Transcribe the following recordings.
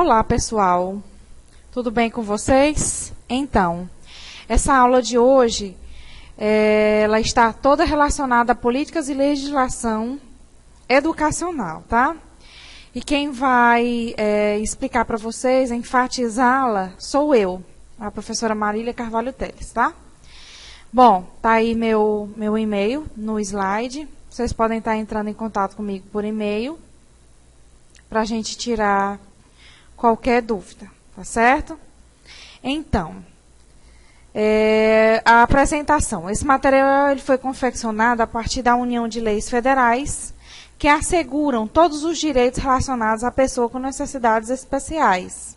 Olá, pessoal. Tudo bem com vocês? Então, essa aula de hoje, ela está toda relacionada a políticas e legislação educacional, tá? E quem vai explicar para vocês, enfatizá-la, sou eu, a professora Marília Carvalho Teles, tá? Bom, tá aí meu e-mail no slide. Vocês podem estar entrando em contato comigo por e-mail para a gente tirar qualquer dúvida, tá certo? Então, a apresentação. Esse material ele foi confeccionado a partir da união de leis federais que asseguram todos os direitos relacionados à pessoa com necessidades especiais,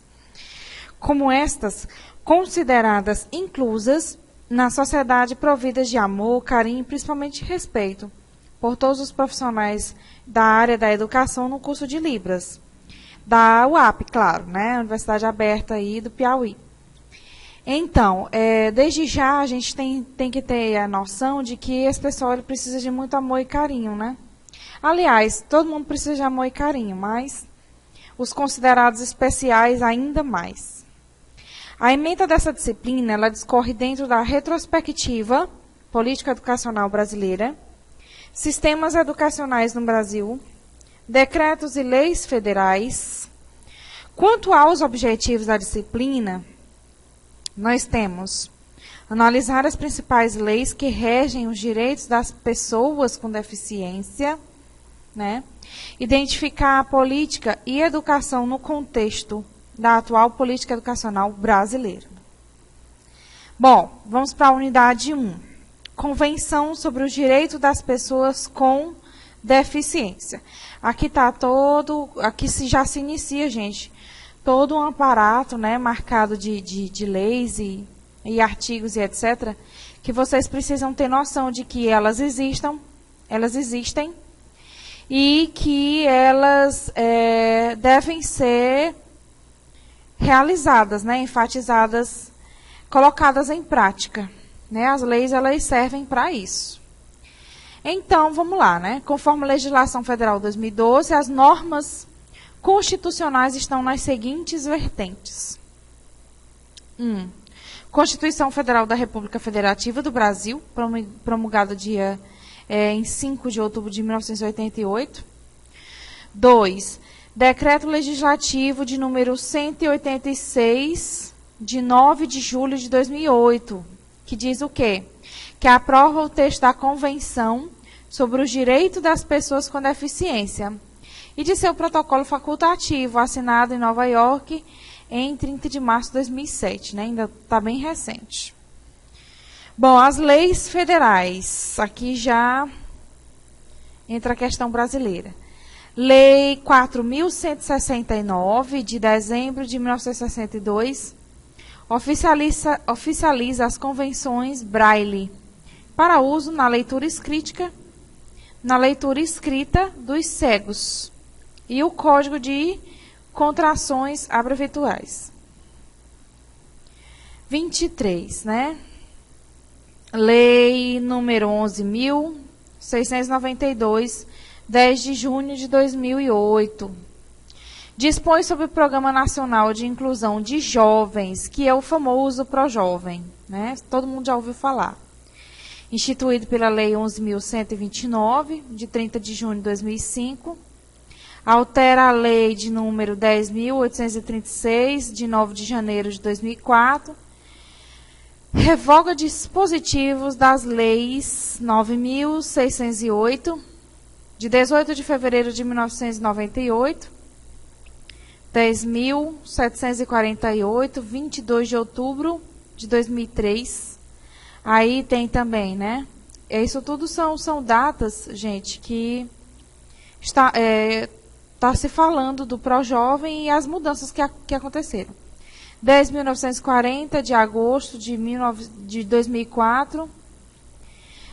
como estas consideradas inclusas na sociedade providas de amor, carinho e principalmente respeito por todos os profissionais da área da educação no curso de Libras, da UAP, claro, né? Universidade Aberta aí do Piauí. Então, desde já a gente tem que ter a noção de que esse pessoal ele precisa de muito amor e carinho, né? Aliás, todo mundo precisa de amor e carinho, mas os considerados especiais ainda mais. A ementa dessa disciplina, ela discorre dentro da retrospectiva política educacional brasileira, sistemas educacionais no Brasil, decretos e leis federais. Quanto aos objetivos da disciplina, nós temos analisar as principais leis que regem os direitos das pessoas com deficiência, né? Identificar a política e educação no contexto da atual política educacional brasileira. Bom, vamos para a unidade 1. Convenção sobre os direitos das pessoas com deficiência. Aqui aqui já se inicia, gente, todo um aparato, né, marcado de leis e artigos e etc., que vocês precisam ter noção de que elas existem e que elas devem ser realizadas, né, enfatizadas, colocadas em prática. Né, as leis elas servem para isso. Então, vamos lá, né? Conforme a Legislação Federal 2012, as normas constitucionais estão nas seguintes vertentes. 1. Constituição Federal da República Federativa do Brasil, promulgada em 5 de outubro de 1988. 2. Decreto Legislativo de número 186, de 9 de julho de 2008, que diz o quê? Que aprova o texto da Convenção sobre os Direitos das Pessoas com Deficiência e de seu protocolo facultativo, assinado em Nova York em 30 de março de 2007, né? Ainda está bem recente. Bom, as leis federais, aqui já entra a questão brasileira. Lei 4.169, de dezembro de 1962, oficializa as convenções Braille para uso na leitura escrita dos cegos e o Código de Contrações Abreviaturais. 23, né? Lei número 11.692, 10 de junho de 2008. Dispõe sobre o Programa Nacional de Inclusão de Jovens, que é o famoso ProJovem, né? Todo mundo já ouviu falar. Instituído pela Lei 11.129, de 30 de junho de 2005. Altera a Lei de número 10.836, de 9 de janeiro de 2004. Revoga dispositivos das leis 9.608, de 18 de fevereiro de 1998. 10.748, 22 de outubro de 2003. Aí tem também, né? Isso tudo são datas, gente, que está se falando do ProJovem e as mudanças que aconteceram. 10.940, de agosto de 2004.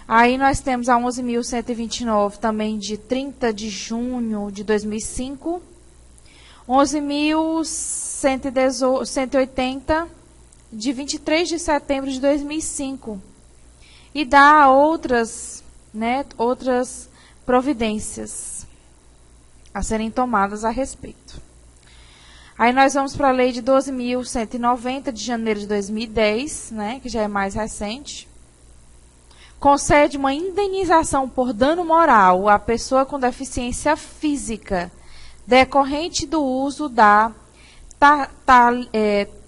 Aí nós temos a 11.129, também de 30 de junho de 2005. 11.180, de 23 de setembro de 2005. E dá outras providências a serem tomadas a respeito. Aí nós vamos para a lei de 12.190 de janeiro de 2010, né, que já é mais recente. Concede uma indenização por dano moral à pessoa com deficiência física decorrente do uso da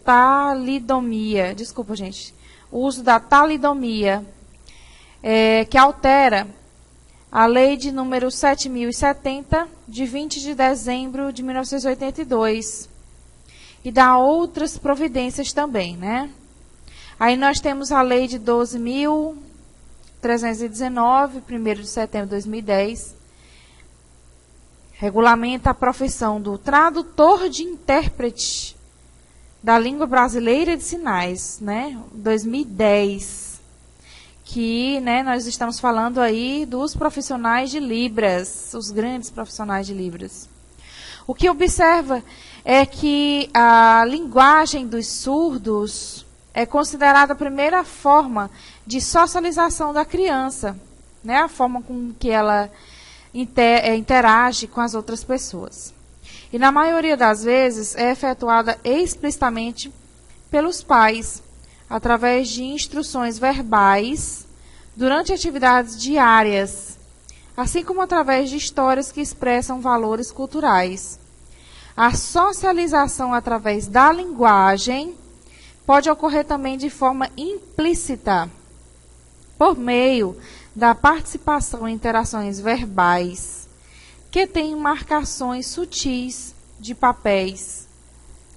talidomia. Desculpa, gente. O uso da talidomia, que altera a lei de número 7.070, de 20 de dezembro de 1982. E dá outras providências também, né? Aí nós temos a lei de 12.319, 1º de setembro de 2010. Regulamenta a profissão do tradutor de intérprete da língua brasileira de sinais, né? 2010. Que, né, nós estamos falando aí dos profissionais de Libras, os grandes profissionais de Libras. O que observa é que a linguagem dos surdos é considerada a primeira forma de socialização da criança, né? A forma com que ela interage com as outras pessoas. E na maioria das vezes é efetuada explicitamente pelos pais, através de instruções verbais, durante atividades diárias, assim como através de histórias que expressam valores culturais. A socialização através da linguagem pode ocorrer também de forma implícita, por meio da participação em interações verbais, que têm marcações sutis de papéis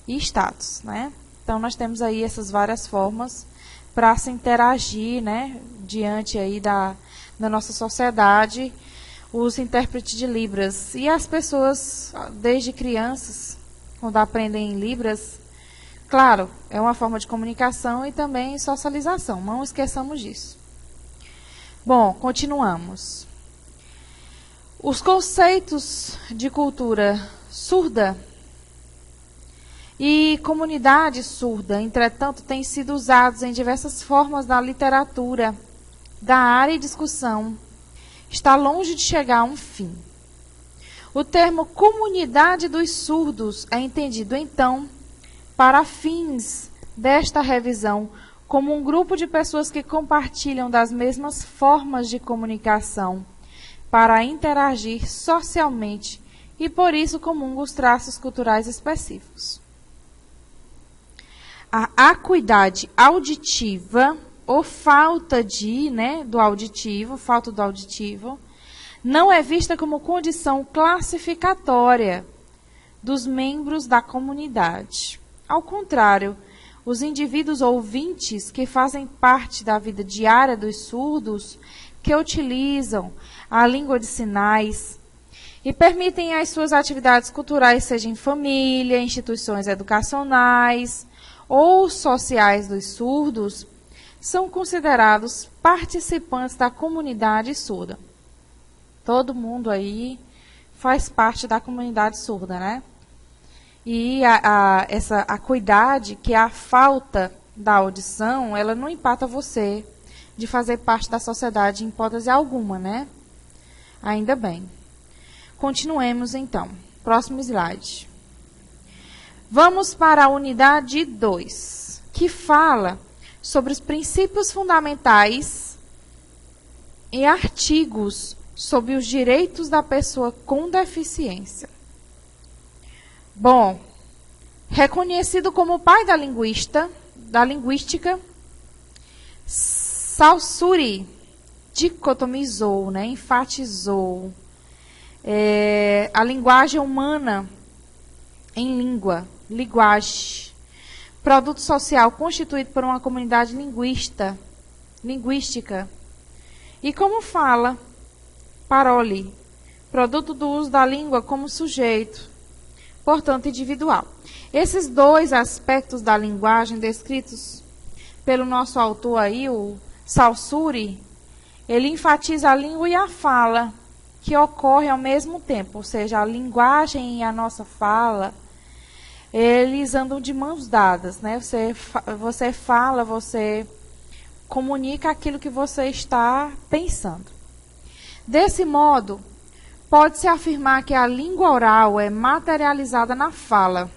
e status, né? Então, nós temos aí essas várias formas para se interagir, né, diante aí da nossa sociedade, os intérpretes de Libras. E as pessoas, desde crianças, quando aprendem Libras, claro, é uma forma de comunicação e também socialização. Não esqueçamos disso. Bom, continuamos. Os conceitos de cultura surda e comunidade surda, entretanto, têm sido usados em diversas formas da literatura, da área e discussão. Está longe de chegar a um fim. O termo comunidade dos surdos é entendido, então, para fins desta revisão, como um grupo de pessoas que compartilham das mesmas formas de comunicação para interagir socialmente e, por isso, comungam os traços culturais específicos. A acuidade auditiva, ou falta de, né, do auditivo, falta do auditivo, não é vista como condição classificatória dos membros da comunidade. Ao contrário, os indivíduos ouvintes que fazem parte da vida diária dos surdos, que utilizam a língua de sinais e permitem as suas atividades culturais, seja em família, instituições educacionais ou sociais dos surdos, são considerados participantes da comunidade surda. Todo mundo aí faz parte da comunidade surda, né? E essa acuidade, que é a falta da audição, ela não empata você de fazer parte da sociedade em hipótese alguma, né? Ainda bem. Continuemos, então. Próximo slide. Vamos para a unidade 2, que fala sobre os princípios fundamentais e artigos sobre os direitos da pessoa com deficiência. Bom, reconhecido como o pai da linguística, Saussure dicotomizou, né, enfatizou a linguagem humana em linguagem, produto social constituído por uma comunidade linguística. E como fala Paroli, produto do uso da língua como sujeito, portanto individual. Esses dois aspectos da linguagem descritos pelo nosso autor aí, o Saussure, ele enfatiza a língua e a fala, que ocorre ao mesmo tempo, ou seja, a linguagem e a nossa fala, eles andam de mãos dadas, né? Você fala, você comunica aquilo que você está pensando. Desse modo, pode-se afirmar que a língua oral é materializada na fala,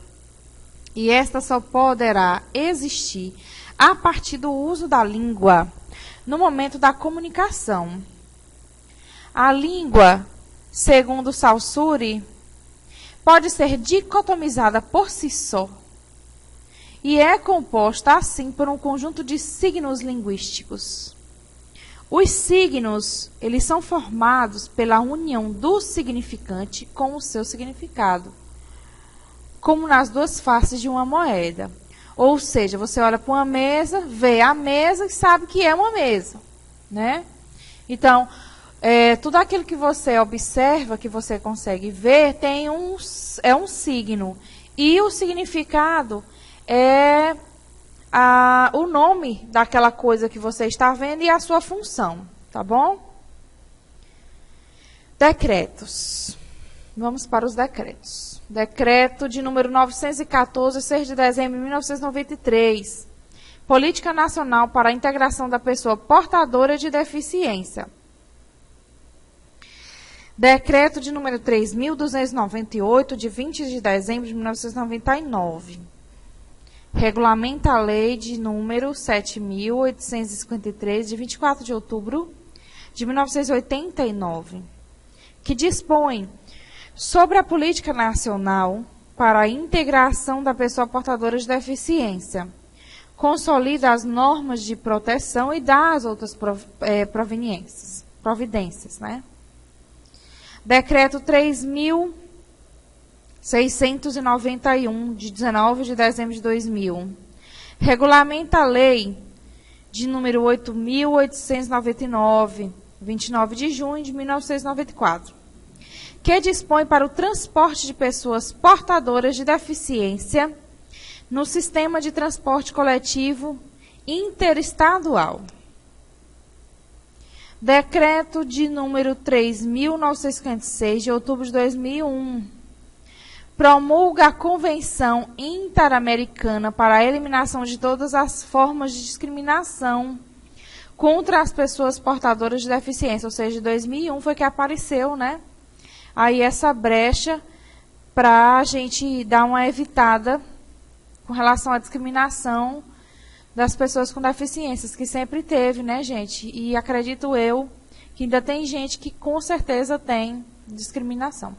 e esta só poderá existir a partir do uso da língua no momento da comunicação. A língua, segundo Saussure, pode ser dicotomizada por si só e é composta, assim, por um conjunto de signos linguísticos. Os signos, eles são formados pela união do significante com o seu significado, como nas duas faces de uma moeda. Ou seja, você olha para uma mesa, vê a mesa e sabe que é uma mesa, né? Então, tudo aquilo que você observa, que você consegue ver, é um signo. E o significado é o nome daquela coisa que você está vendo e a sua função, tá bom? Decretos. Vamos para os decretos. Decreto de número 914, 6 de dezembro de 1993. Política Nacional para a Integração da Pessoa Portadora de Deficiência. Decreto de número 3.298, de 20 de dezembro de 1999. Regulamenta a lei de número 7.853, de 24 de outubro de 1989, que dispõe sobre a política nacional para a integração da pessoa portadora de deficiência, consolida as normas de proteção e dá as outras providências, né? Decreto 3.691, de 19 de dezembro de 2000. Regulamenta a lei de número 8.899, 29 de junho de 1994, que dispõe para o transporte de pessoas portadoras de deficiência no sistema de transporte coletivo interestadual. Decreto de número 3.956, de outubro de 2001, promulga a Convenção Interamericana para a Eliminação de todas as formas de discriminação contra as pessoas portadoras de deficiência, ou seja, de 2001 foi que apareceu, né? Aí essa brecha para a gente dar uma evitada com relação à discriminação das pessoas com deficiências, que sempre teve, né, gente? E acredito eu que ainda tem gente que com certeza tem discriminação.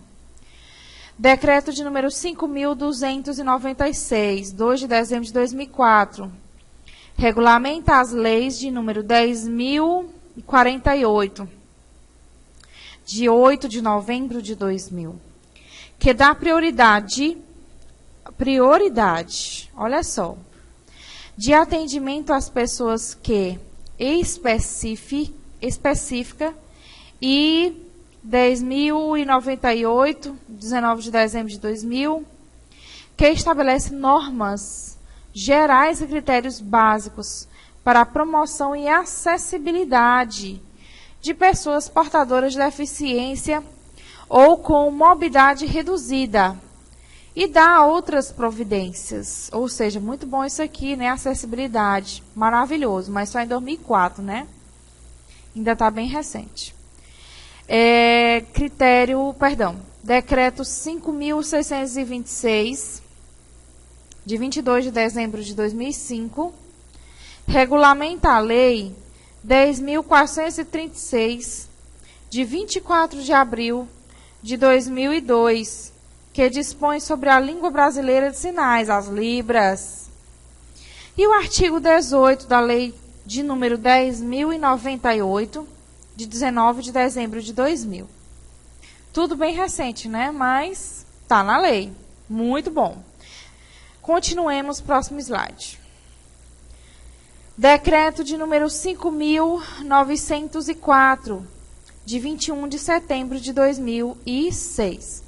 Decreto de número 5.296, 2 de dezembro de 2004. Regulamenta as leis de número 10.048, de 8 de novembro de 2000, que dá prioridade, olha só, de atendimento às pessoas que específica e 10.098, 19 de dezembro de 2000, que estabelece normas gerais e critérios básicos para a promoção e acessibilidade de pessoas portadoras de deficiência ou com mobilidade reduzida, e dá outras providências. Ou seja, muito bom isso aqui, né? Acessibilidade, maravilhoso, mas só em 2004, né? Ainda está bem recente. Decreto 5.626, de 22 de dezembro de 2005, regulamenta a lei 10.436, de 24 de abril de 2002, que dispõe sobre a língua brasileira de sinais, as Libras. E o artigo 18 da lei de número 10.098, de 19 de dezembro de 2000. Tudo bem recente, né? Mas está na lei. Muito bom. Continuemos, próximo slide. Decreto de número 5.904, de 21 de setembro de 2006.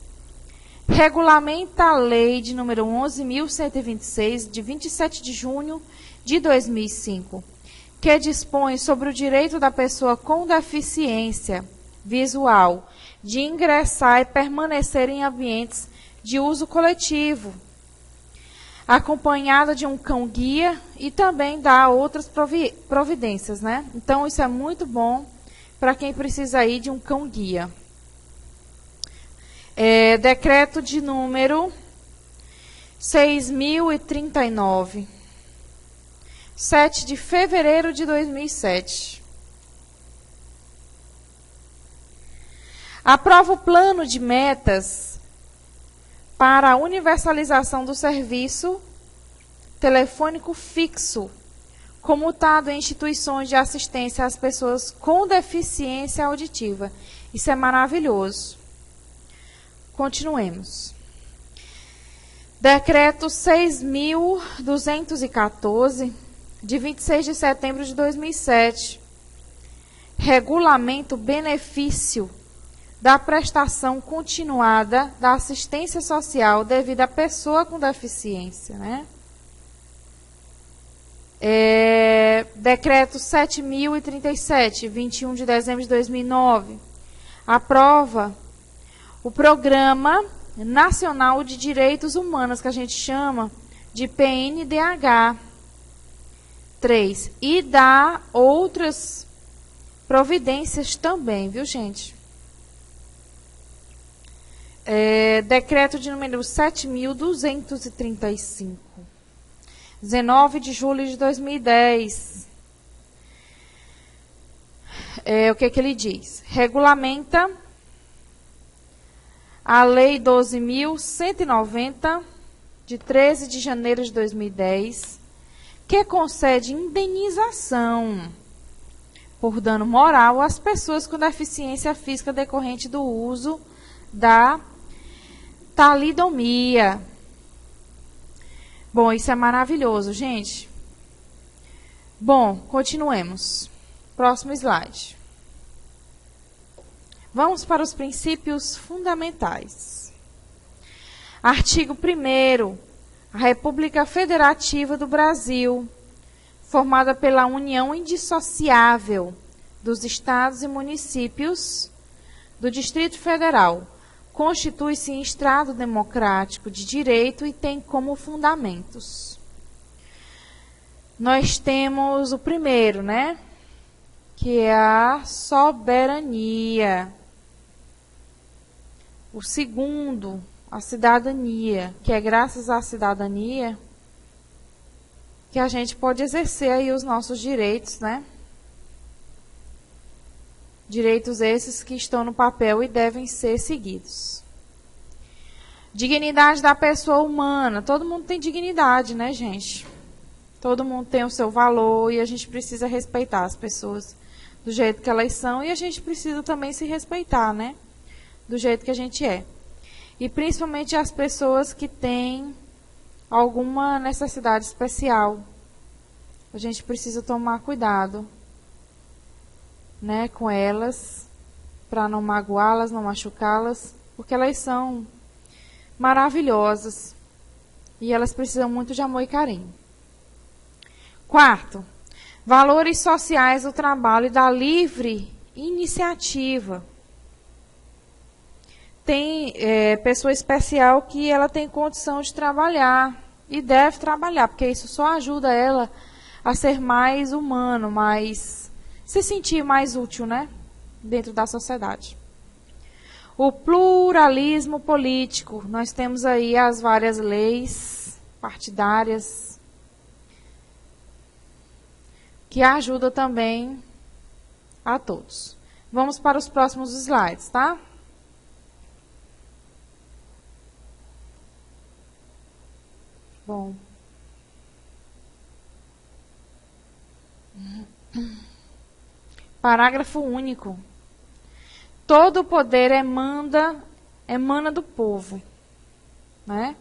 Regulamenta a lei de número 11.126, de 27 de junho de 2005, que dispõe sobre o direito da pessoa com deficiência visual de ingressar e permanecer em ambientes de uso coletivo, acompanhada de um cão-guia, e também dá outras providências, né? Então, isso é muito bom para quem precisa aí de um cão-guia. Decreto de número 6.039. 7 de fevereiro de 2007. Aprova o plano de metas para a universalização do serviço telefônico fixo, comutado em instituições de assistência às pessoas com deficiência auditiva. Isso é maravilhoso. Continuemos. Decreto 6.214, de 26 de setembro de 2007. Regulamento benefício da prestação continuada da assistência social devida à pessoa com deficiência, né? Decreto 7.037, 21 de dezembro de 2009, aprova o Programa Nacional de Direitos Humanos, que a gente chama de PNDH 3, e dá outras providências também, viu, gente? Decreto de número 7.235. 19 de julho de 2010. O que ele diz? Regulamenta a Lei 12.190, de 13 de janeiro de 2010, que concede indenização por dano moral às pessoas com deficiência física decorrente do uso da talidomia. Bom, isso é maravilhoso, gente. Bom, continuemos. Próximo slide. Vamos para os princípios fundamentais. Artigo 1º. A República Federativa do Brasil, formada pela união indissociável dos estados e municípios do Distrito Federal, constitui-se em Estado democrático de direito e tem como fundamentos. Nós temos o primeiro, né? Que é a soberania. O segundo, a cidadania, que é graças à cidadania que a gente pode exercer aí os nossos direitos, né? Direitos esses que estão no papel e devem ser seguidos. Dignidade da pessoa humana. Todo mundo tem dignidade, né, gente? Todo mundo tem o seu valor e a gente precisa respeitar as pessoas do jeito que elas são e a gente precisa também se respeitar, né? Do jeito que a gente é. E principalmente as pessoas que têm alguma necessidade especial. A gente precisa tomar cuidado, né, com elas, para não magoá-las, não machucá-las, porque elas são maravilhosas e elas precisam muito de amor e carinho. Quarto, valores sociais do trabalho e da livre iniciativa. Tem pessoa especial que ela tem condição de trabalhar e deve trabalhar, porque isso só ajuda ela a ser mais humano, mais se sentir mais útil, né, dentro da sociedade. O pluralismo político. Nós temos aí as várias leis partidárias que ajudam também a todos. Vamos para os próximos slides, tá? Bom. Parágrafo único. Todo o poder emana do povo, né?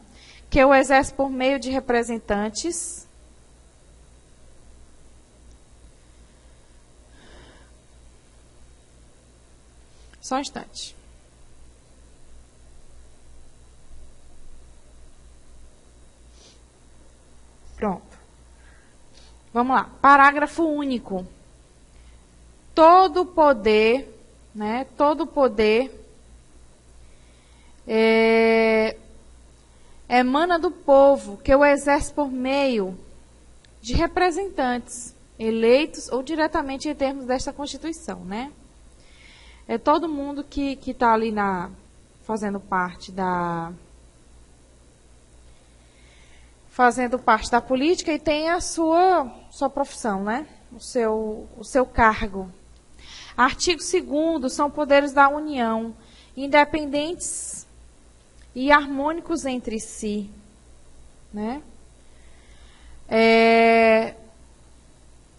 Que o exerce por meio de representantes Só um instante. Pronto. Vamos lá. Parágrafo único. Todo poder, né? Todo poder emana do povo, que o exerce por meio de representantes eleitos ou diretamente em termos desta Constituição, né? É todo mundo que está ali fazendo parte fazendo parte da política e tem a sua profissão, né? O seu cargo. Artigo 2º, são poderes da União, independentes e harmônicos entre si, né?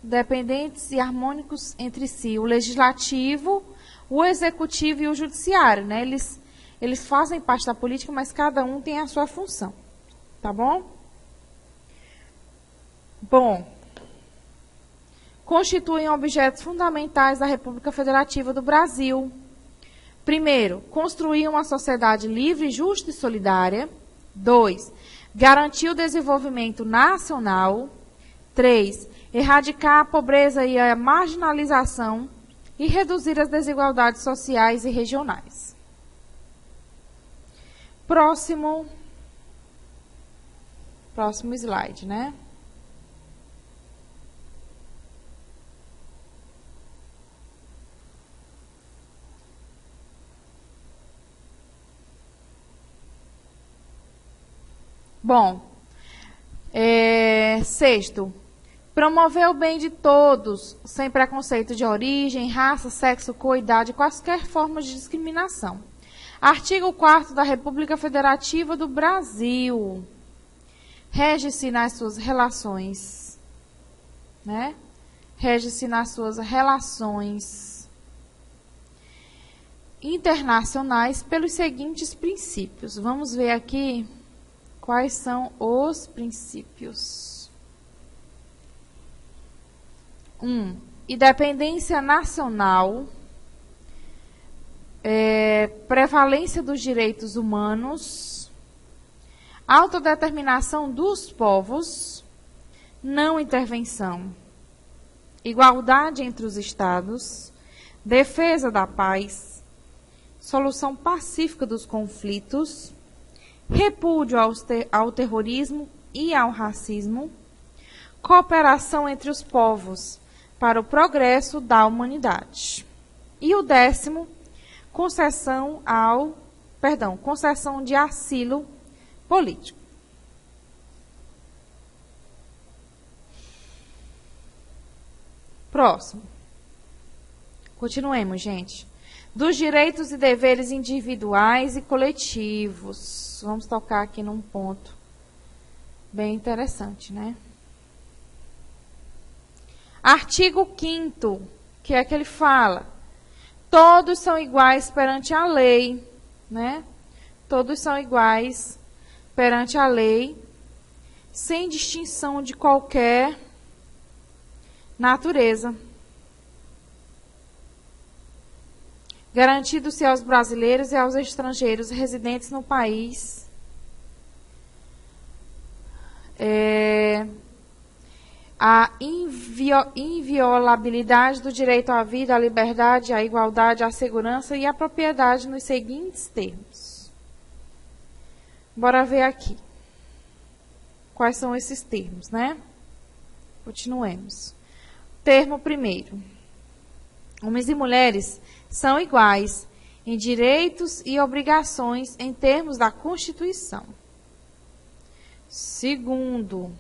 Dependentes e harmônicos entre si. O legislativo, o executivo e o judiciário, né? Eles fazem parte da política, mas cada um tem a sua função. Tá bom? Bom, constituem objetos fundamentais da República Federativa do Brasil. Primeiro, construir uma sociedade livre, justa e solidária. 2, garantir o desenvolvimento nacional. 3, erradicar a pobreza e a marginalização e reduzir as desigualdades sociais e regionais. Próximo slide, né? Bom, sexto, promover o bem de todos, sem preconceito de origem, raça, sexo, cor, idade, quaisquer formas de discriminação. Artigo 4º da República Federativa do Brasil. Rege-se nas suas relações, né? Rege-se nas suas relações internacionais pelos seguintes princípios. Vamos ver aqui quais são os princípios. 1. Independência nacional. Prevalência dos direitos humanos. Autodeterminação dos povos. Não intervenção. Igualdade entre os estados. Defesa da paz. Solução pacífica dos conflitos. Repúdio ao terrorismo e ao racismo, cooperação entre os povos para o progresso da humanidade. E o 10º, concessão de asilo político. Próximo. Continuemos, gente. Dos direitos e deveres individuais e coletivos. Vamos tocar aqui num ponto bem interessante, né? Artigo 5º, que é que ele fala: todos são iguais perante a lei, né? Todos são iguais perante a lei, sem distinção de qualquer natureza. Garantido-se aos brasileiros e aos estrangeiros residentes no país a inviolabilidade do direito à vida, à liberdade, à igualdade, à segurança e à propriedade nos seguintes termos. Bora ver aqui quais são esses termos, né? Continuemos. Termo primeiro. Homens e mulheres são iguais em direitos e obrigações em termos da Constituição. Segundo,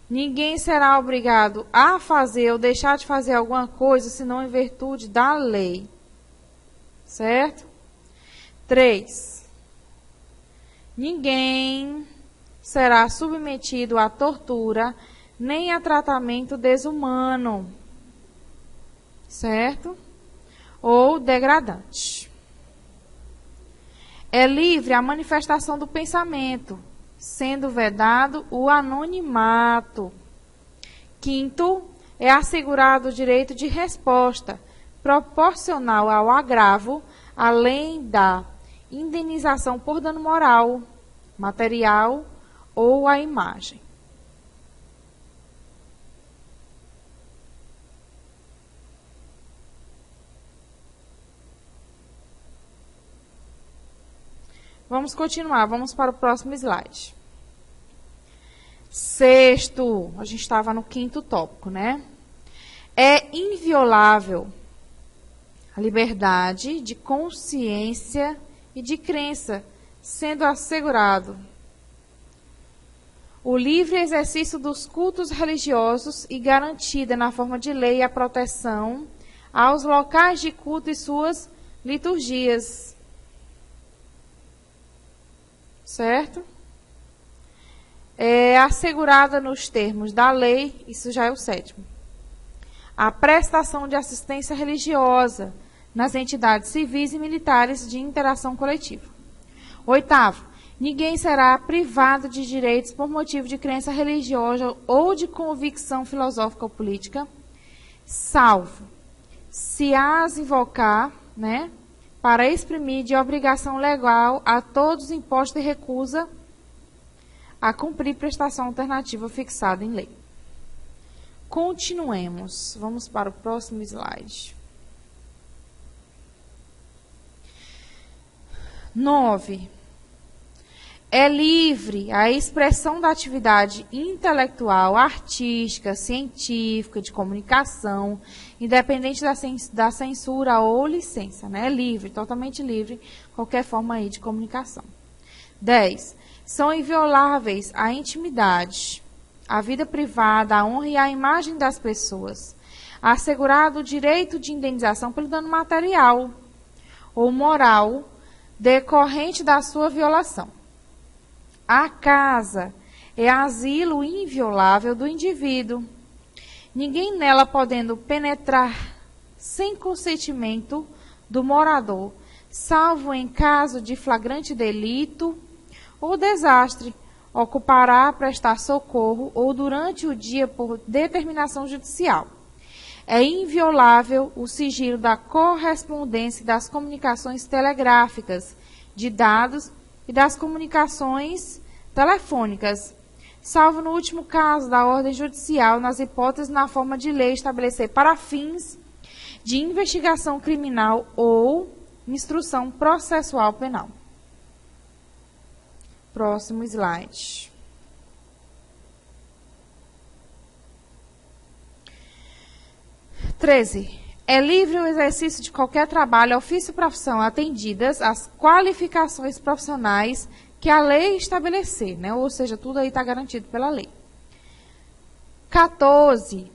ninguém será obrigado a fazer ou deixar de fazer alguma coisa senão em virtude da lei. Certo? 3. Ninguém será submetido à tortura nem a tratamento desumano. Certo? Ou degradante. É livre a manifestação do pensamento, sendo vedado o anonimato. 5º, é assegurado o direito de resposta, proporcional ao agravo, além da indenização por dano moral, material ou à imagem. Vamos continuar, vamos para o próximo slide. Sexto, a gente estava no 5º tópico, né? É inviolável a liberdade de consciência e de crença, sendo assegurado o livre exercício dos cultos religiosos e garantida na forma de lei a proteção aos locais de culto e suas liturgias. Certo? É assegurada nos termos da lei, isso já é o 7º. A prestação de assistência religiosa nas entidades civis e militares de interação coletiva. 8º, ninguém será privado de direitos por motivo de crença religiosa ou de convicção filosófica ou política, salvo se as invocar, né, para exprimir de obrigação legal a todos impostos e recusa a cumprir prestação alternativa fixada em lei. Continuemos. Vamos para o próximo slide. 9. É livre a expressão da atividade intelectual, artística, científica, de comunicação, independente da censura ou licença, né? É livre, totalmente livre, qualquer forma aí de comunicação. 10. São invioláveis a intimidade, a vida privada, a honra e a imagem das pessoas, assegurado o direito de indenização pelo dano material ou moral decorrente da sua violação. A casa é asilo inviolável do indivíduo. Ninguém nela podendo penetrar sem consentimento do morador, salvo em caso de flagrante delito ou desastre, ocupará a prestar socorro ou durante o dia por determinação judicial. É inviolável o sigilo da correspondência e das comunicações telegráficas, de dados e das comunicações telefônicas, salvo no último caso da ordem judicial, nas hipóteses na forma de lei estabelecer para fins de investigação criminal ou instrução processual penal. Próximo slide. É livre o exercício de qualquer trabalho, ofício ou profissão, atendidas as qualificações profissionais que a lei estabelecer, né? Ou seja, tudo aí está garantido pela lei. 14.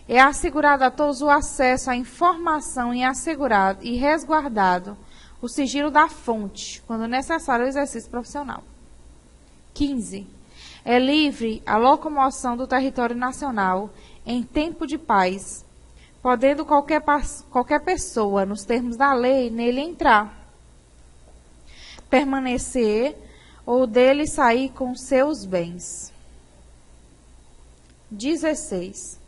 É assegurado a todos o acesso à informação e assegurado e resguardado o sigilo da fonte, quando necessário o exercício profissional. 15. É livre a locomoção do território nacional em tempo de paz, podendo qualquer pessoa, nos termos da lei, nele entrar, permanecer ou dele sair com seus bens. 16.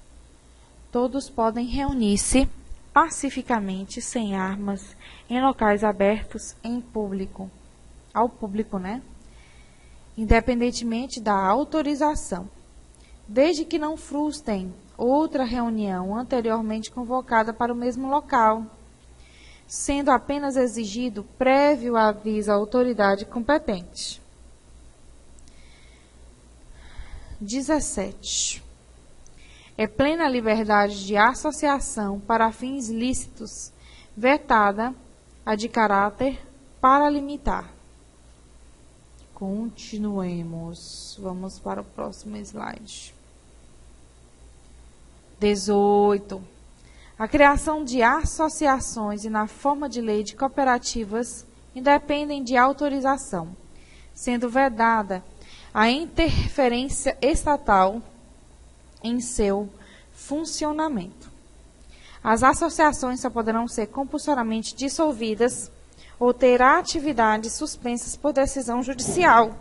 Todos podem reunir-se pacificamente, sem armas, em locais abertos em público, ao público, né? Independentemente da autorização, desde que não frustrem outra reunião anteriormente convocada para o mesmo local, sendo apenas exigido prévio aviso à autoridade competente. 17. É plena liberdade de associação para fins lícitos, vetada a de caráter paralimitar. Continuemos. Vamos para o próximo slide. 18. A criação de associações e na forma de lei de cooperativas independem de autorização, sendo vedada a interferência estatal em seu funcionamento. As associações só poderão ser compulsoriamente dissolvidas ou ter atividades suspensas por decisão judicial,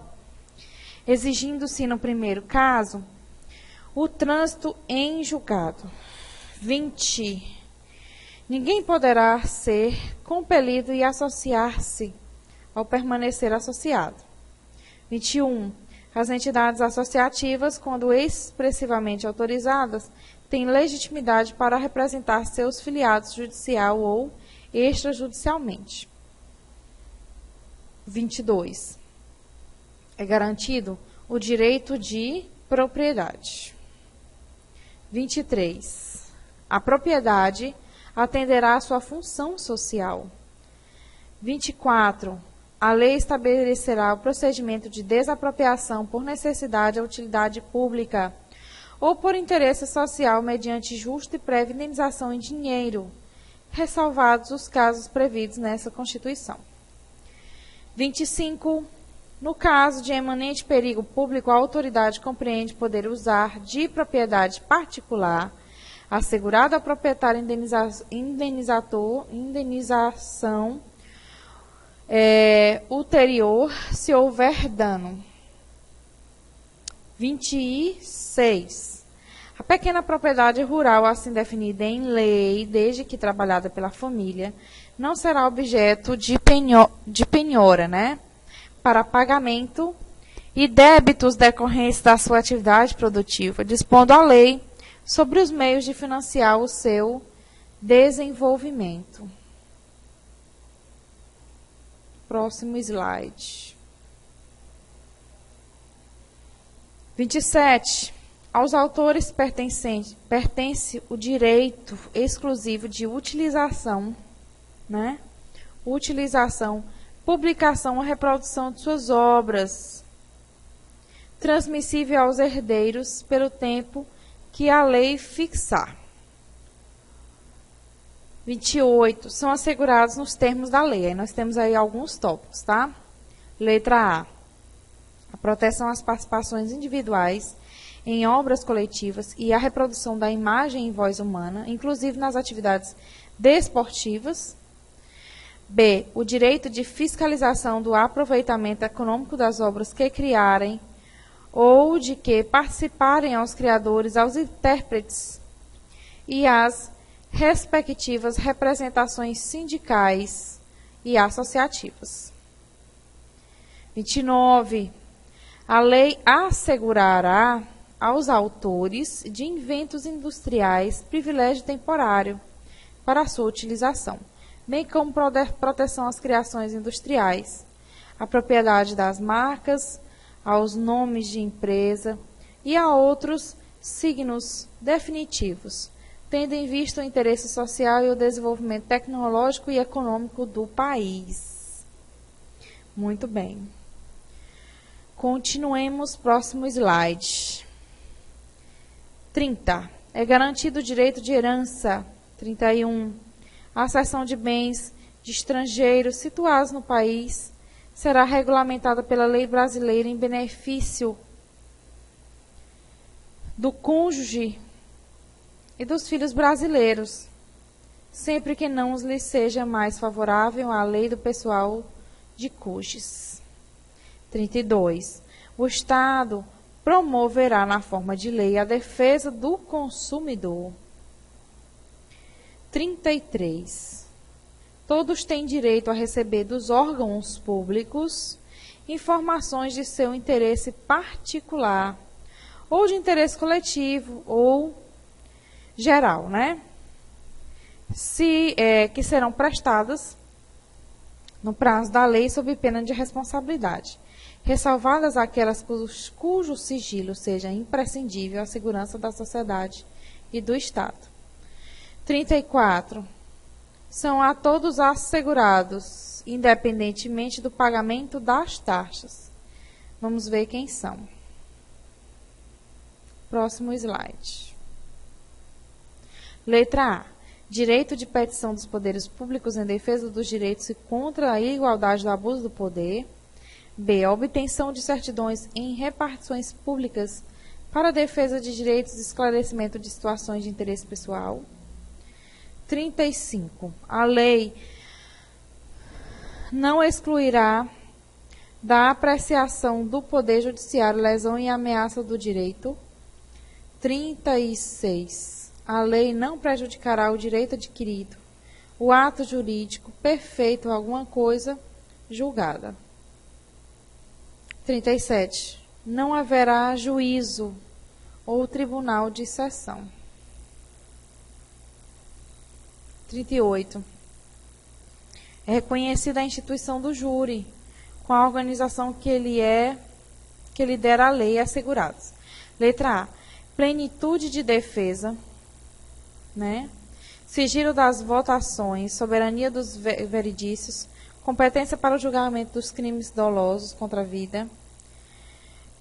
exigindo-se, no primeiro caso, o trânsito em julgado. 20. Ninguém poderá ser compelido e associar-se ao permanecer associado. 21. As entidades associativas, quando expressivamente autorizadas, têm legitimidade para representar seus filiados judicial ou extrajudicialmente. 22. É garantido o direito de propriedade. 23. A propriedade atenderá à sua função social. 24. A lei estabelecerá o procedimento de desapropriação por necessidade ou utilidade pública ou por interesse social mediante justa e prévia indenização em dinheiro, ressalvados os casos previstos nessa Constituição. 25. No caso de eminente perigo público, a autoridade compreende poder usar de propriedade particular, assegurado ao proprietário indenização ulterior, se houver dano. 26. A pequena propriedade rural, assim definida em lei, desde que trabalhada pela família, não será objeto de penhora, para pagamento e débitos decorrentes da sua atividade produtiva, dispondo a lei sobre os meios de financiar o seu desenvolvimento. Próximo slide. 27. Aos autores pertence o direito exclusivo de utilização, utilização, publicação ou reprodução de suas obras, transmissível aos herdeiros pelo tempo que a lei fixar. 28. São assegurados nos termos da lei. Aí nós temos aí alguns tópicos, tá? Letra A. A proteção às participações individuais em obras coletivas e a reprodução da imagem e voz humana, inclusive nas atividades desportivas. B. O direito de fiscalização do aproveitamento econômico das obras que criarem ou de que participarem aos criadores, aos intérpretes e às respectivas representações sindicais e associativas. 29. A lei assegurará aos autores de inventos industriais privilégio temporário para a sua utilização, bem como proteção às criações industriais, à propriedade das marcas, aos nomes de empresa e a outros signos definitivos, tendo em vista o interesse social e o desenvolvimento tecnológico e econômico do país. Muito bem. Continuemos, próximo slide. 30. É garantido o direito de herança. 31. A cessão de bens de estrangeiros situados no país será regulamentada pela lei brasileira em benefício do cônjuge e dos filhos brasileiros, sempre que não lhes seja mais favorável a lei do pessoal de cujos. 32. O Estado promoverá na forma de lei a defesa do consumidor. 33. Todos têm direito a receber dos órgãos públicos informações de seu interesse particular, ou de interesse coletivo, ou geral, que serão prestadas no prazo da lei sob pena de responsabilidade, ressalvadas aquelas cujo sigilo seja imprescindível à segurança da sociedade e do Estado. 34. São a todos assegurados, independentemente do pagamento das taxas. Vamos ver quem são. Próximo slide. Letra A. Direito de petição dos poderes públicos em defesa dos direitos e contra a igualdade do abuso do poder. B. A obtenção de certidões em repartições públicas para a defesa de direitos e esclarecimento de situações de interesse pessoal. 35. A lei não excluirá da apreciação do Poder Judiciário lesão e ameaça do direito. 36. A lei não prejudicará o direito adquirido, o ato jurídico perfeito ou alguma coisa julgada. 37. Não haverá juízo ou tribunal de seção. 38. É reconhecida a instituição do júri, com a organização que lhe der a lei assegurados. Letra A. Plenitude de defesa, sigilo das votações, soberania dos veredícios, Competência para o julgamento dos crimes dolosos contra a vida.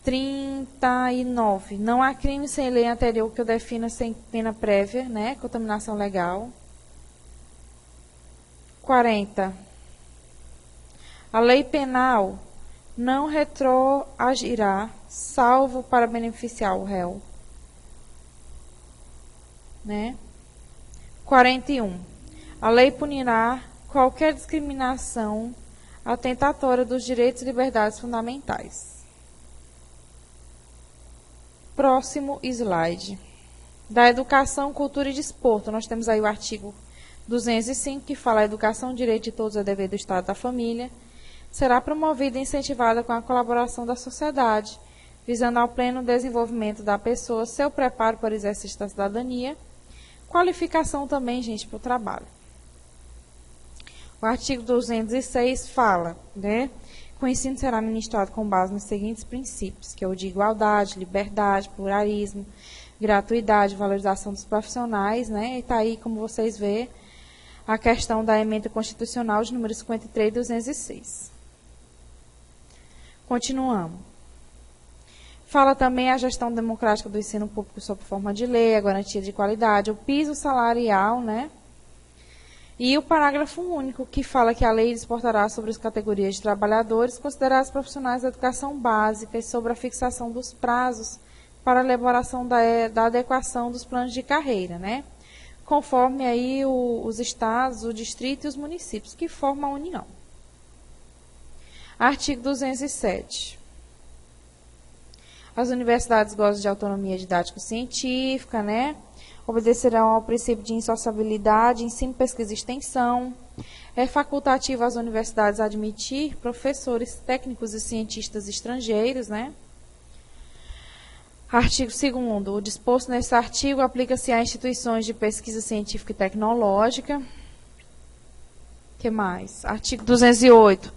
39. Não há crime sem lei anterior que o defina sem pena prévia, né? Contaminação legal. 40. A lei penal não retroagirá, salvo para beneficiar o réu. Né? 41. A lei punirá qualquer discriminação atentatória dos direitos e liberdades fundamentais. Próximo slide. Da educação, cultura e desporto. Nós temos aí o artigo 205, que fala: a educação, direito de todos, é dever do Estado e da família. Será promovida e incentivada com a colaboração da sociedade, visando ao pleno desenvolvimento da pessoa, seu preparo para o exercício da cidadania, qualificação também, gente, para o trabalho. O artigo 206 fala, né, que o ensino será ministrado com base nos seguintes princípios, que é o de igualdade, liberdade, pluralismo, gratuidade, valorização dos profissionais, né, e está aí, como vocês vê, a questão da emenda constitucional de número 53 e 206. Continuamos. Fala também a gestão democrática do ensino público sob forma de lei, a garantia de qualidade, o piso salarial, né? E o parágrafo único, que fala que a lei disportará sobre as categorias de trabalhadores considerados profissionais da educação básica e sobre a fixação dos prazos para a elaboração da adequação dos planos de carreira, né? Conforme aí os estados, o distrito e os municípios, que formam a União. Artigo 207. As universidades gozam de autonomia didático-científica, né? Obedecerão ao princípio de insociabilidade, ensino, pesquisa e extensão. É facultativo às universidades admitir professores, técnicos e cientistas estrangeiros, né? Artigo 2º. O disposto nesse artigo aplica-se a instituições de pesquisa científica e tecnológica. O que mais? Artigo 208.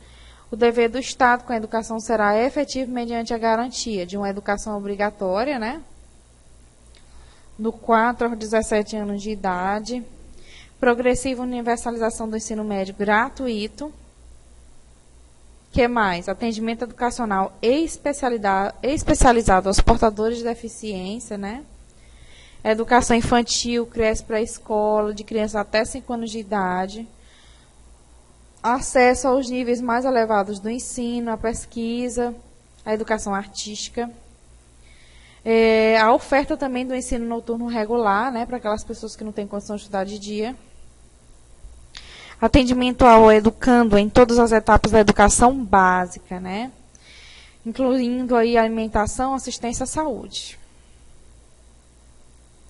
O dever do Estado com a educação será efetivo mediante a garantia de uma educação obrigatória, né? Do 4 aos 17 anos de idade. Progressiva universalização do ensino médio gratuito. O que mais? Atendimento educacional especializado aos portadores de deficiência, né? Educação infantil, creche pré-escola, de crianças até 5 anos de idade. Acesso aos níveis mais elevados do ensino, a pesquisa, a educação artística. A oferta também do ensino noturno regular, né, para aquelas pessoas que não têm condição de estudar de dia. Atendimento ao educando em todas as etapas da educação básica, né, incluindo aí alimentação, assistência à saúde.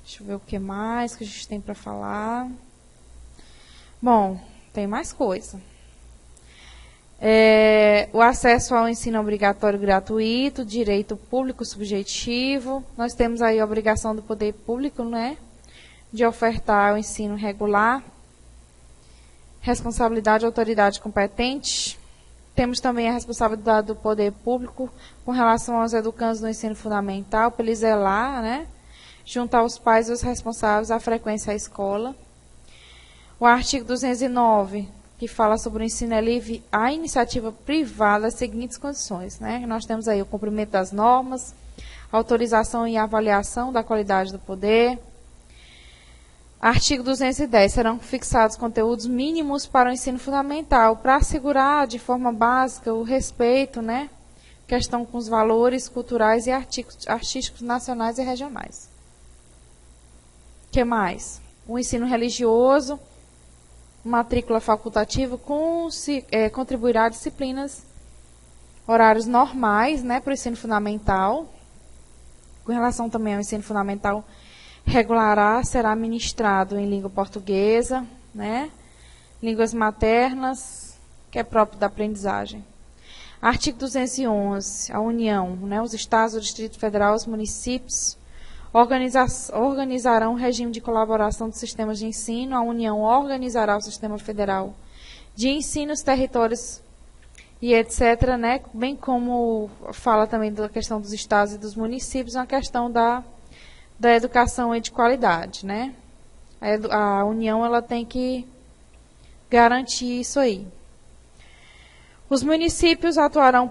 Deixa eu ver o que mais que a gente tem para falar. Bom, tem mais coisa. O acesso ao ensino obrigatório gratuito, direito público subjetivo. Nós temos aí a obrigação do poder público, né, de ofertar o ensino regular. Responsabilidade da autoridade competente. Temos também a responsabilidade do poder público com relação aos educandos no ensino fundamental, para eles zelar, né, junto aos pais e os responsáveis à frequência à escola. O artigo 209, que fala sobre o ensino é livre à iniciativa privada, as seguintes condições, né? Nós temos aí o cumprimento das normas, autorização e avaliação da qualidade do poder. Artigo 210, serão fixados conteúdos mínimos para o ensino fundamental, para assegurar de forma básica o respeito, né? Questão com os valores culturais e artísticos nacionais e regionais. O que mais? O ensino religioso, matrícula facultativa, contribuirá a disciplinas, horários normais, né, para o ensino fundamental. Com relação também ao ensino fundamental, será ministrado em língua portuguesa, né, línguas maternas, que é próprio da aprendizagem. Artigo 211, a União, né, os Estados, o Distrito Federal, os municípios, organizarão um regime de colaboração dos sistemas de ensino. A União organizará o Sistema Federal de Ensino, os territórios e etc., né? Bem como fala também da questão dos estados e dos municípios, uma questão da educação e de qualidade, né? A União ela tem que garantir isso aí. Os municípios atuarão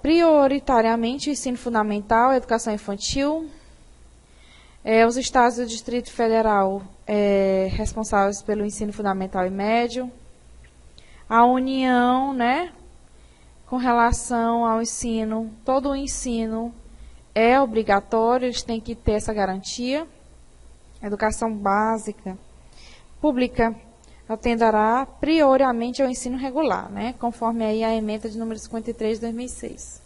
prioritariamente o ensino fundamental, a educação infantil. Os estados e o Distrito Federal responsáveis pelo ensino fundamental e médio. A União, né, com relação ao ensino, todo o ensino é obrigatório, eles têm que ter essa garantia. A educação básica pública atenderá prioritariamente ao ensino regular, né, conforme aí a ementa de número 53 de 2006.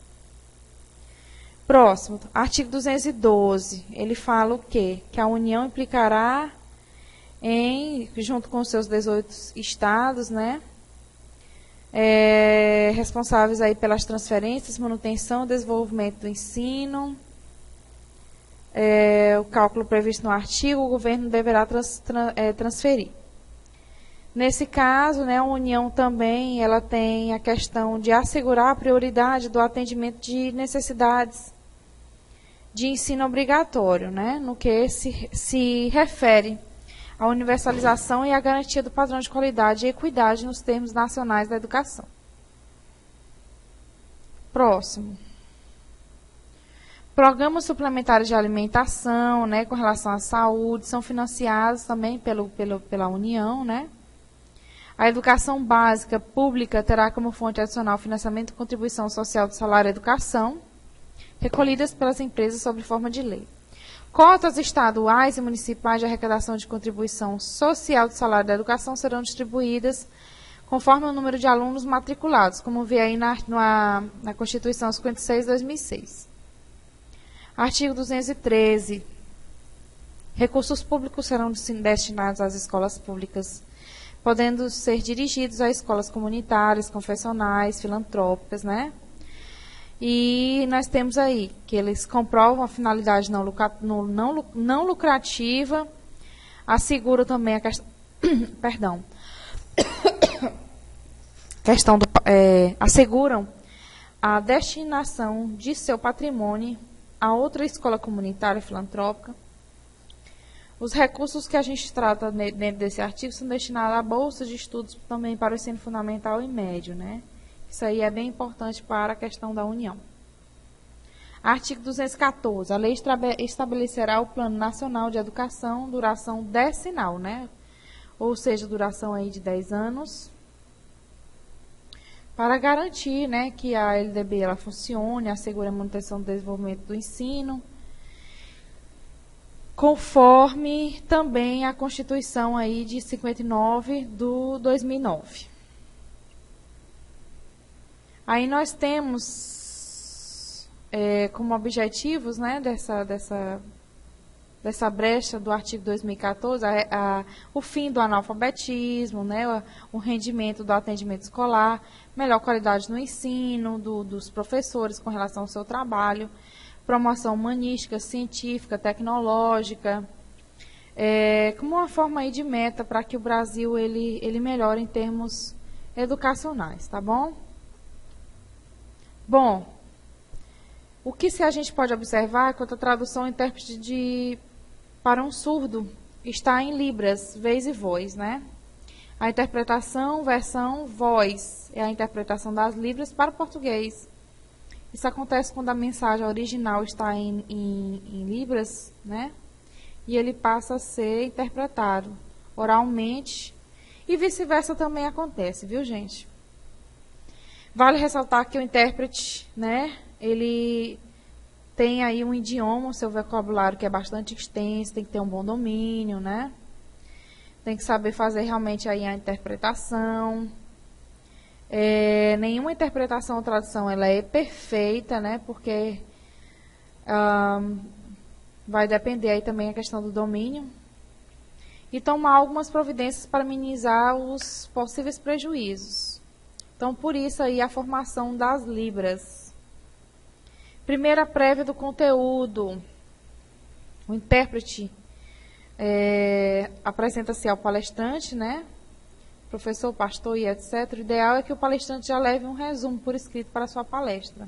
Próximo, artigo 212, ele fala o quê? Que a União implicará junto com os seus 18 estados, né, responsáveis aí pelas transferências, manutenção e desenvolvimento do ensino. O cálculo previsto no artigo, o governo deverá transferir. Nesse caso, né, a União também ela tem a questão de assegurar a prioridade do atendimento de necessidades de ensino obrigatório, né, no que se refere à universalização e à garantia do padrão de qualidade e equidade nos termos nacionais da educação. Próximo. Programas suplementares de alimentação, né, com relação à saúde, são financiados também pela União, né. A educação básica pública terá como fonte adicional financiamento e contribuição social do salário e educação, recolhidas pelas empresas sob forma de lei. Cotas estaduais e municipais de arrecadação de contribuição social do salário da educação serão distribuídas conforme o número de alunos matriculados, como vê aí na Constituição 56 de 2006. Artigo 213. Recursos públicos serão destinados às escolas públicas, podendo ser dirigidos a escolas comunitárias, confessionais, filantrópicas, né? E nós temos aí que eles comprovam a finalidade não lucrativa, asseguram também a questão, perdão, asseguram a destinação de seu patrimônio a outra escola comunitária filantrópica. Os recursos que a gente trata dentro desse artigo são destinados a bolsas de estudos também para o ensino fundamental e médio, né? Isso aí é bem importante para a questão da União. Artigo 214. A lei estabelecerá o Plano Nacional de Educação, duração decenal, né? Ou seja, duração aí de 10 anos, para garantir, né, que a LDB ela funcione, assegure a manutenção do desenvolvimento do ensino, conforme também a Constituição aí de 59 do 2009. Aí nós temos como objetivos, né, dessa brecha do artigo 2014, o fim do analfabetismo, né, o rendimento do atendimento escolar, melhor qualidade no ensino dos professores com relação ao seu trabalho, promoção humanística, científica, tecnológica, como uma forma aí de meta para que o Brasil ele melhore em termos educacionais, tá bom? Bom, o que a gente pode observar é que a tradução intérprete para um surdo está em libras, vez e voz, né? A interpretação, versão, voz, é a interpretação das libras para o português. Isso acontece quando a mensagem original está em libras, né? E ele passa a ser interpretado oralmente e vice-versa também acontece, viu, gente? Vale ressaltar que o intérprete, né, ele tem aí um idioma, o seu vocabulário que é bastante extenso, tem que ter um bom domínio, né? Tem que saber fazer realmente aí a interpretação. Nenhuma interpretação ou tradução ela é perfeita, né? Porque vai depender aí também a questão do domínio. E tomar algumas providências para minimizar os possíveis prejuízos. Então, por isso aí a formação das libras. Primeira prévia do conteúdo. O intérprete apresenta-se ao palestrante, né? Professor, pastor e etc. O ideal é que o palestrante já leve um resumo por escrito para a sua palestra,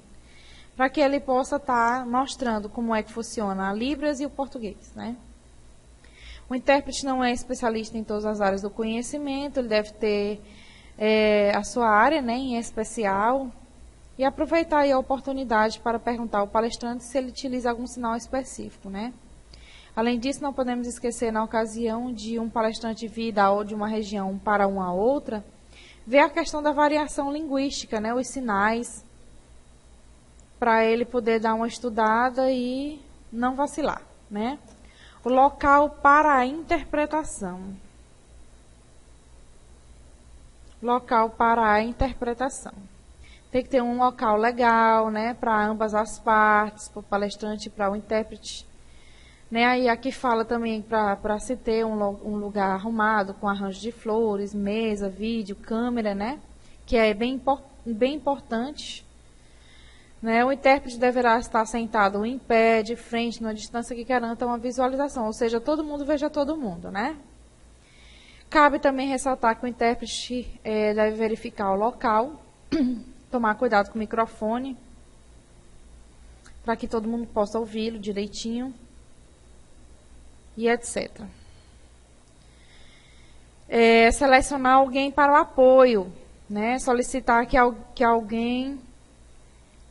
para que ele possa estar mostrando como é que funciona a Libras e o português, né? O intérprete não é especialista em todas as áreas do conhecimento, ele deve ter a sua área, né, em especial, e aproveitar aí a oportunidade para perguntar ao palestrante se ele utiliza algum sinal específico, né? Além disso, não podemos esquecer, na ocasião de um palestrante vir ou de uma região para uma outra, ver a questão da variação linguística, né, os sinais, para ele poder dar uma estudada e não vacilar, né? O local para a interpretação. Local para a interpretação. Tem que ter um local legal, né, para ambas as partes, para o palestrante e para o intérprete. Né, aí aqui fala também para se ter um lugar arrumado, com arranjo de flores, mesa, vídeo, câmera, né, que é bem importante. Né, o intérprete deverá estar sentado em pé, de frente, numa distância que garanta uma visualização, ou seja, todo mundo veja todo mundo, né? Cabe também ressaltar que o intérprete deve verificar o local, tomar cuidado com o microfone, para que todo mundo possa ouvi-lo direitinho, e etc. Selecionar alguém para o apoio, né? Solicitar que alguém,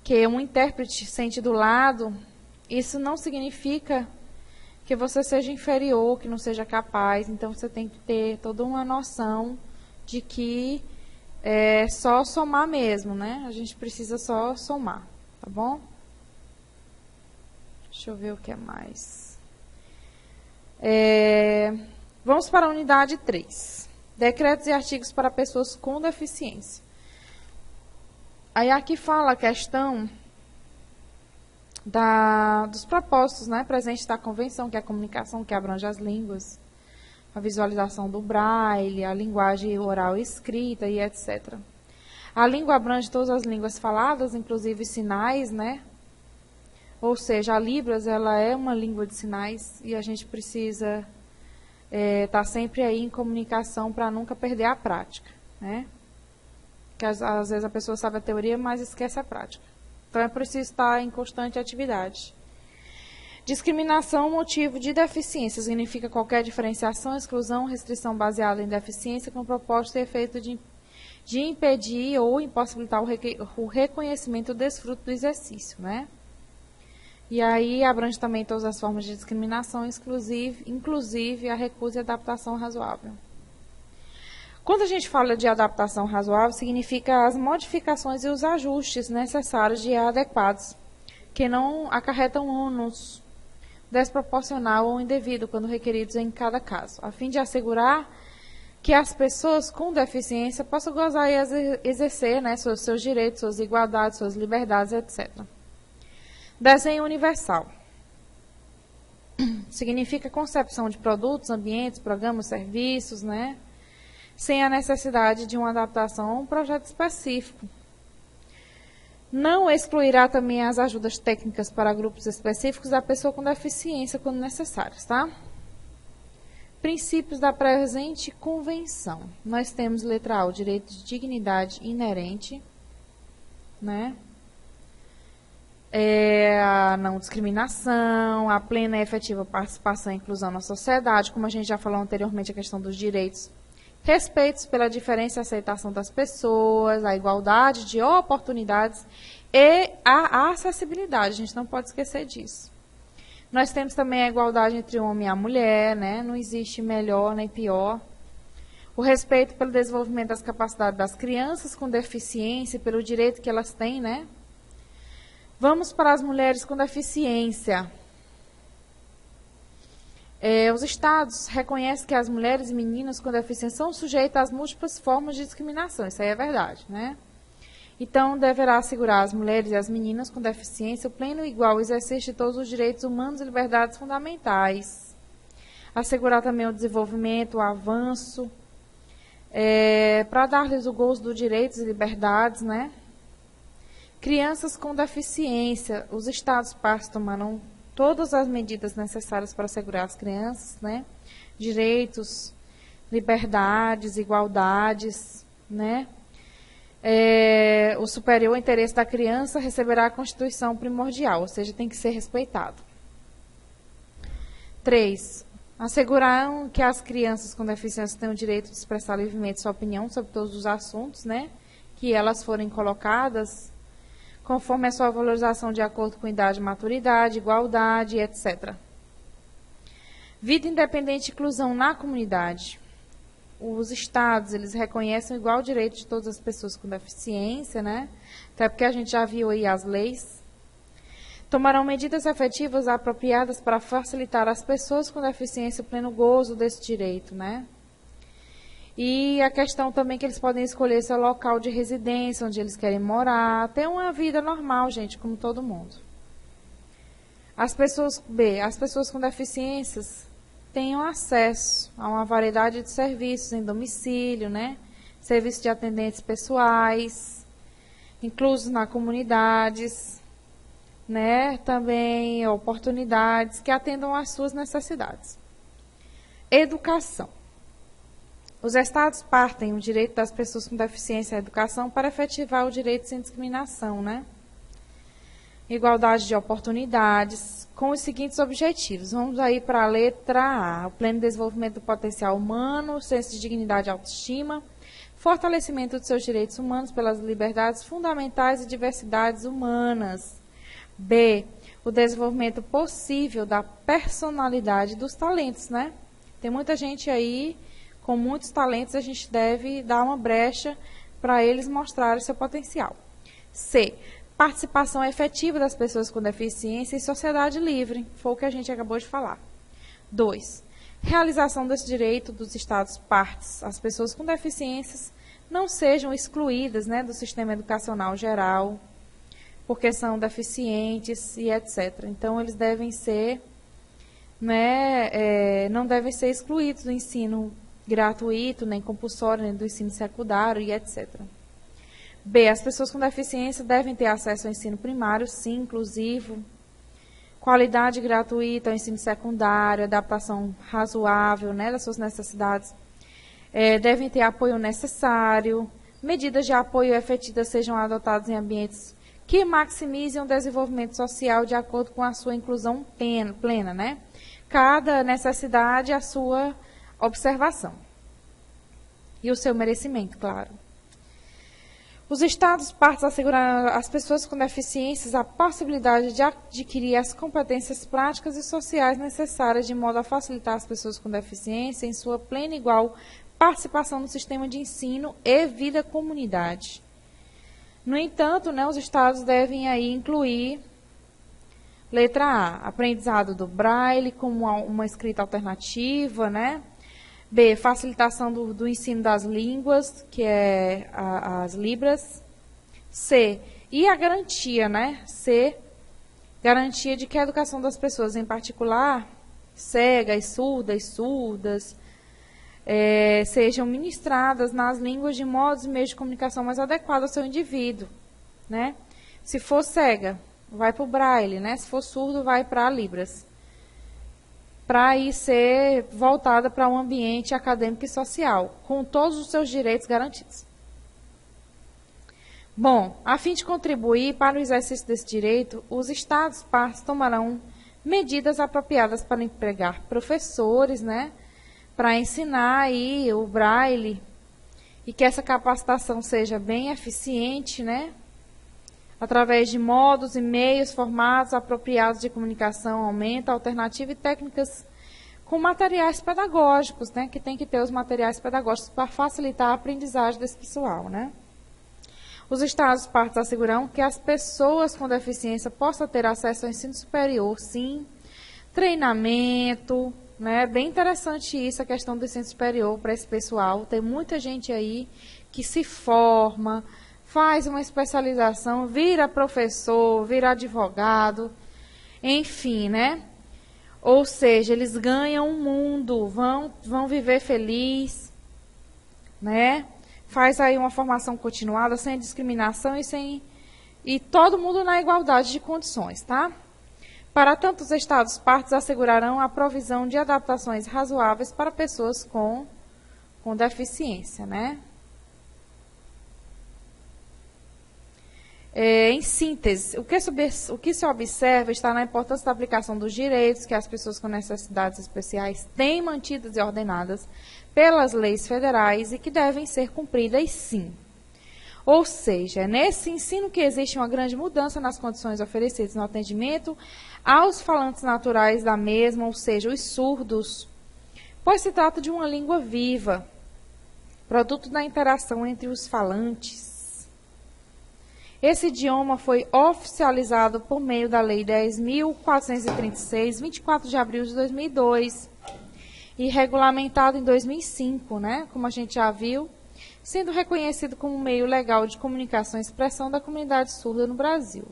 que um intérprete sente do lado, isso não significa que você seja inferior, que não seja capaz. Então, você tem que ter toda uma noção de que é só somar mesmo, né? A gente precisa só somar, tá bom? Deixa eu ver o que é mais. Vamos para a unidade 3. Decretos e artigos para pessoas com deficiência. Aí aqui fala a questão dos propósitos, né, presentes da convenção, que é a comunicação que abrange as línguas, a visualização do braille, a linguagem oral e escrita e etc. A língua abrange todas as línguas faladas, inclusive sinais, né? Ou seja, a Libras, ela é uma língua de sinais e a gente precisa estar sempre aí em comunicação para nunca perder a prática, né? Que às vezes a pessoa sabe a teoria, mas esquece a prática. Então, é preciso estar em constante atividade. Discriminação, motivo de deficiência, significa qualquer diferenciação, exclusão, restrição baseada em deficiência com propósito e efeito de impedir ou impossibilitar o reconhecimento do desfruto do exercício, né? E aí abrange também todas as formas de discriminação, inclusive a recusa e adaptação razoável. Quando a gente fala de adaptação razoável, significa as modificações e os ajustes necessários e adequados, que não acarretam ônus desproporcional ou indevido quando requeridos em cada caso, a fim de assegurar que as pessoas com deficiência possam gozar e exercer, né, seus direitos, suas igualdades, suas liberdades, etc. Desenho universal. Significa concepção de produtos, ambientes, programas, serviços, né, sem a necessidade de uma adaptação a um projeto específico. Não excluirá também as ajudas técnicas para grupos específicos da pessoa com deficiência, quando necessárias, tá? Princípios da presente convenção. Nós temos, letra A, o direito de dignidade inerente, né? A não discriminação, a plena e efetiva participação e inclusão na sociedade, como a gente já falou anteriormente, a questão dos direitos, respeitos pela diferença e aceitação das pessoas, a igualdade de oportunidades e a acessibilidade. A gente não pode esquecer disso. Nós temos também a igualdade entre o homem e a mulher, né? Não existe melhor nem pior. O respeito pelo desenvolvimento das capacidades das crianças com deficiência, pelo direito que elas têm, né? Vamos para as mulheres com deficiência. Os estados reconhecem que as mulheres e meninas com deficiência são sujeitas às múltiplas formas de discriminação. Isso aí é verdade, né? Então, deverá assegurar às mulheres e às meninas com deficiência o pleno e igual exercício de todos os direitos humanos e liberdades fundamentais. Assegurar também o desenvolvimento, o avanço, para dar-lhes o gozo dos direitos e liberdades, né? Crianças com deficiência. Os estados partes tomarão todas as medidas necessárias para assegurar às crianças, né, direitos, liberdades, igualdades, né? O superior interesse da criança receberá a Constituição primordial, ou seja, tem que ser respeitado. 3. Asseguraram que as crianças com deficiência têm o direito de expressar livremente sua opinião sobre todos os assuntos, né, que elas forem colocadas, conforme a sua valorização de acordo com idade, maturidade, igualdade, etc. Vida independente e inclusão na comunidade. Os estados, eles reconhecem o igual direito de todas as pessoas com deficiência, né? Até porque a gente já viu aí as leis. Tomarão medidas efetivas apropriadas para facilitar às pessoas com deficiência o pleno gozo desse direito, né? E a questão também que eles podem escolher seu local de residência, onde eles querem morar, ter uma vida normal, gente, como todo mundo. As pessoas com deficiências tenham acesso a uma variedade de serviços em domicílio, né? Serviços de atendentes pessoais, inclusos na comunidades, né? Também oportunidades que atendam às suas necessidades. Educação. Os estados partem o direito das pessoas com deficiência à educação para efetivar o direito sem discriminação, né? Igualdade de oportunidades, com os seguintes objetivos. Vamos aí para a letra A. O pleno desenvolvimento do potencial humano, senso de dignidade e autoestima, fortalecimento dos seus direitos humanos pelas liberdades fundamentais e diversidades humanas. B. O desenvolvimento possível da personalidade dos talentos, né? Tem muita gente aí com muitos talentos, a gente deve dar uma brecha para eles mostrarem seu potencial. C. Participação efetiva das pessoas com deficiência em sociedade livre, foi o que a gente acabou de falar. 2. Realização desse direito dos estados partes. As pessoas com deficiências não sejam excluídas, né, do sistema educacional geral, porque são deficientes e etc. Então, eles devem ser, né, não devem ser excluídos do ensino gratuito, nem compulsório, nem do ensino secundário e etc. B. As pessoas com deficiência devem ter acesso ao ensino primário, sim, inclusivo, qualidade gratuita ao ensino secundário, adaptação razoável, né, das suas necessidades, devem ter apoio necessário, medidas de apoio efetivas sejam adotadas em ambientes que maximizem o desenvolvimento social de acordo com a sua inclusão plena, né? Cada necessidade a sua observação. E o seu merecimento, claro. Os estados partes asseguram às pessoas com deficiências a possibilidade de adquirir as competências práticas e sociais necessárias de modo a facilitar as pessoas com deficiência em sua plena e igual participação no sistema de ensino e vida comunidade. No entanto, né, os estados devem aí incluir, letra A, aprendizado do Braille como uma escrita alternativa, né? B, facilitação do ensino das línguas, que é as libras. C, e a garantia, né? C, garantia de que a educação das pessoas, em particular, cegas, surdas, sejam ministradas nas línguas de modos e meios de comunicação mais adequados ao seu indivíduo, né? Se for cega, vai para o Braille, né? Se for surdo, vai para a Libras, para aí ser voltada para um ambiente acadêmico e social, com todos os seus direitos garantidos. Bom, a fim de contribuir para o exercício desse direito, os estados partes tomarão medidas apropriadas para empregar professores, né, para ensinar aí o Braille e que essa capacitação seja bem eficiente, né, através de modos e meios, formatos apropriados de comunicação, aumento, alternativa e técnicas com materiais pedagógicos, né, que tem que ter os materiais pedagógicos para facilitar a aprendizagem desse pessoal, né. Os estados partes asseguram que as pessoas com deficiência possam ter acesso ao ensino superior, sim, treinamento, né, bem interessante isso, a questão do ensino superior para esse pessoal. Tem muita gente aí que se forma, faz uma especialização, vira professor, vira advogado, enfim, né? Ou seja, eles ganham um mundo, vão viver feliz, né? Faz aí uma formação continuada, sem discriminação e todo mundo na igualdade de condições, tá? Para tanto, os estados partes assegurarão a provisão de adaptações razoáveis para pessoas com deficiência, né? Em síntese, o que se observa está na importância da aplicação dos direitos que as pessoas com necessidades especiais têm mantidas e ordenadas pelas leis federais e que devem ser cumpridas sim. Ou seja, é nesse ensino que existe uma grande mudança nas condições oferecidas no atendimento aos falantes naturais da mesma, ou seja, os surdos, pois se trata de uma língua viva, produto da interação entre os falantes. Esse idioma foi oficializado por meio da Lei 10.436, 24 de abril de 2002, e regulamentado em 2005, né, como a gente já viu, sendo reconhecido como meio legal de comunicação e expressão da comunidade surda no Brasil.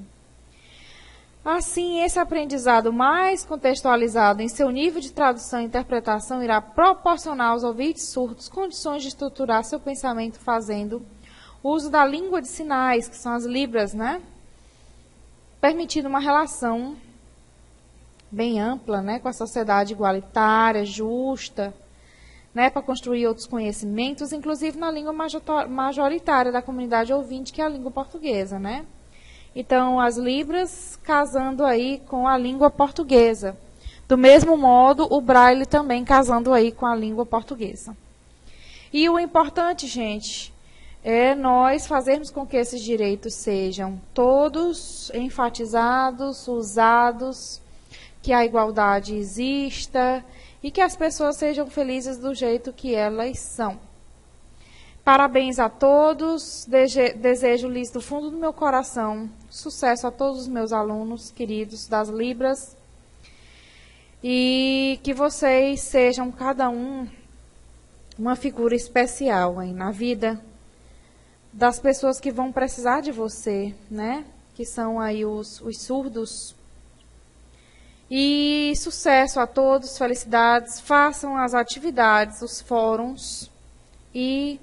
Assim, esse aprendizado mais contextualizado em seu nível de tradução e interpretação irá proporcionar aos ouvintes surdos condições de estruturar seu pensamento fazendo uso da língua de sinais, que são as libras, né? Permitindo uma relação bem ampla, né, com a sociedade igualitária, justa, né, para construir outros conhecimentos, inclusive na língua majoritária da comunidade ouvinte, que é a língua portuguesa, né? Então, as libras casando aí com a língua portuguesa. Do mesmo modo, o braille também casando aí com a língua portuguesa. E o importante, gente, é nós fazermos com que esses direitos sejam todos enfatizados, usados, que a igualdade exista e que as pessoas sejam felizes do jeito que elas são. Parabéns a todos, desejo-lhes do fundo do meu coração sucesso a todos os meus alunos queridos das Libras e que vocês sejam cada um uma figura especial aí na vida das pessoas que vão precisar de você, né? Que são aí os surdos. E sucesso a todos, felicidades, façam as atividades, os fóruns e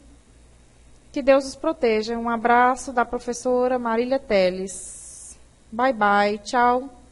que Deus os proteja. Um abraço da professora Marília Teles. Bye, bye, tchau.